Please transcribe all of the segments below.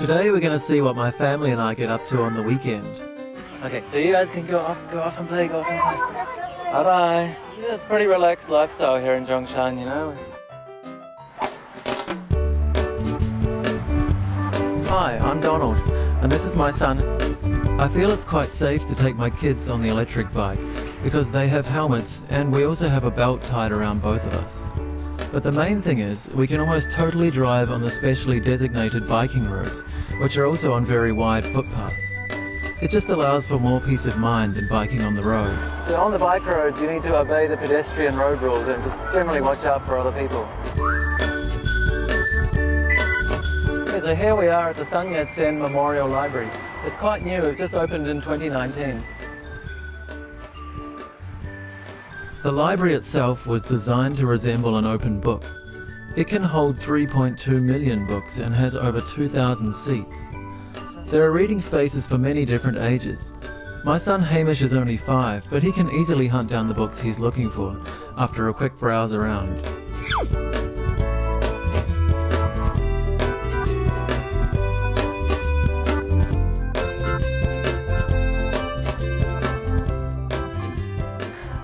Today we're going to see what my family and I get up to on the weekend. Okay, so you guys can go off and play, Bye-bye. Yeah, it's a pretty relaxed lifestyle here in Zhongshan, you know. Hi, I'm Donald, and this is my son. I feel it's quite safe to take my kids on the electric bike because they have helmets and we also have a belt tied around both of us. But the main thing is, we can almost totally drive on the specially designated biking roads, which are also on very wide footpaths. It just allows for more peace of mind than biking on the road. So on the bike roads, you need to obey the pedestrian road rules and just generally watch out for other people. Okay, so here we are at the Sun Yat-sen Memorial Library. It's quite new, it just opened in 2019. The library itself was designed to resemble an open book. It can hold 3.2 million books and has over 2,000 seats. There are reading spaces for many different ages. My son Hamish is only 5, but he can easily hunt down the books he's looking for after a quick browse around.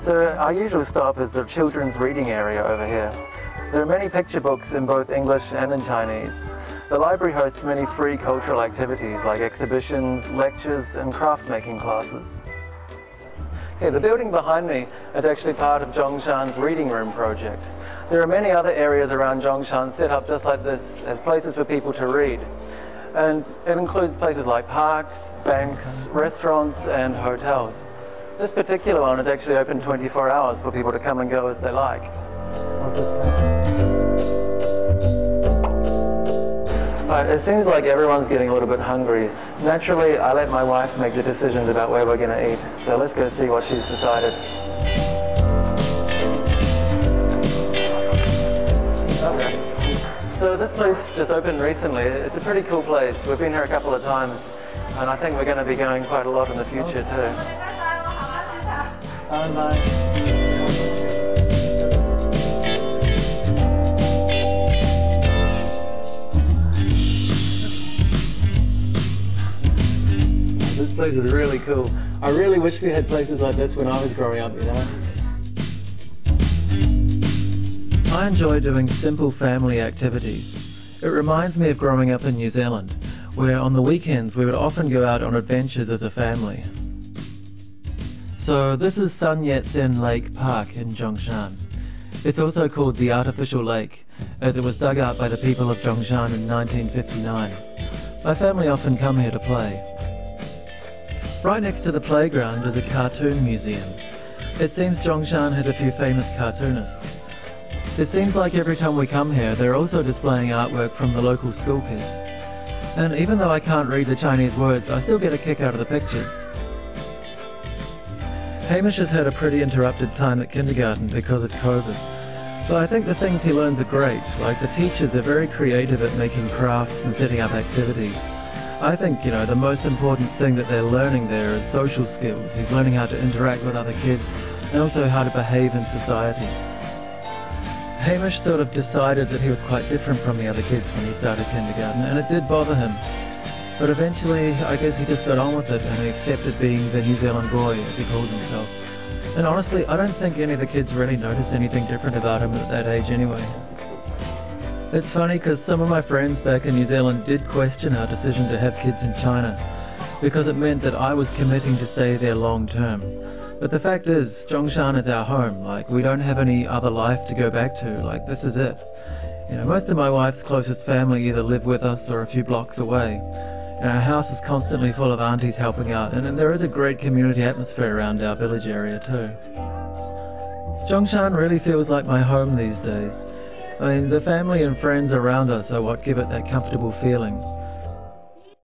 So our usual stop is the children's reading area over here. There are many picture books in both English and in Chinese. The library hosts many free cultural activities like exhibitions, lectures and craft making classes. Okay, the building behind me is actually part of Zhongshan's Reading Room project. There are many other areas around Zhongshan set up just like this as places for people to read. And it includes places like parks, banks, restaurants and hotels. This particular one is actually open 24 hours for people to come and go as they like. Right, it seems like everyone's getting a little bit hungry. Naturally, I let my wife make the decisions about where we're going to eat. So let's go see what she's decided. Okay. So this place just opened recently. It's a pretty cool place. We've been here a couple of times and I think we're going to be going quite a lot in the future too. Bye. This place is really cool. I really wish we had places like this when I was growing up, you know. I enjoy doing simple family activities. It reminds me of growing up in New Zealand, where on the weekends we would often go out on adventures as a family. So this is Sun Yat-sen Lake Park in Zhongshan. It's also called the Artificial Lake, as it was dug out by the people of Zhongshan in 1959. My family often come here to play. Right next to the playground is a cartoon museum. It seems Zhongshan has a few famous cartoonists. It seems like every time we come here, they're also displaying artwork from the local school kids. And even though I can't read the Chinese words, I still get a kick out of the pictures. Hamish has had a pretty interrupted time at kindergarten because of COVID, but I think the things he learns are great, like the teachers are very creative at making crafts and setting up activities. I think, you know, the most important thing that they're learning there is social skills. He's learning how to interact with other kids and also how to behave in society. Hamish sort of decided that he was quite different from the other kids when he started kindergarten, and it did bother him. But eventually, I guess he just got on with it and he accepted being the New Zealand boy, as he calls himself. And honestly, I don't think any of the kids really noticed anything different about him at that age anyway. It's funny because some of my friends back in New Zealand did question our decision to have kids in China, because it meant that I was committing to stay there long term. But the fact is, Zhongshan is our home. Like, we don't have any other life to go back to. Like, this is it. You know, most of my wife's closest family either live with us or a few blocks away. And our house is constantly full of aunties helping out, and there is a great community atmosphere around our village area too. Zhongshan really feels like my home these days. I mean, the family and friends around us are what give it that comfortable feeling.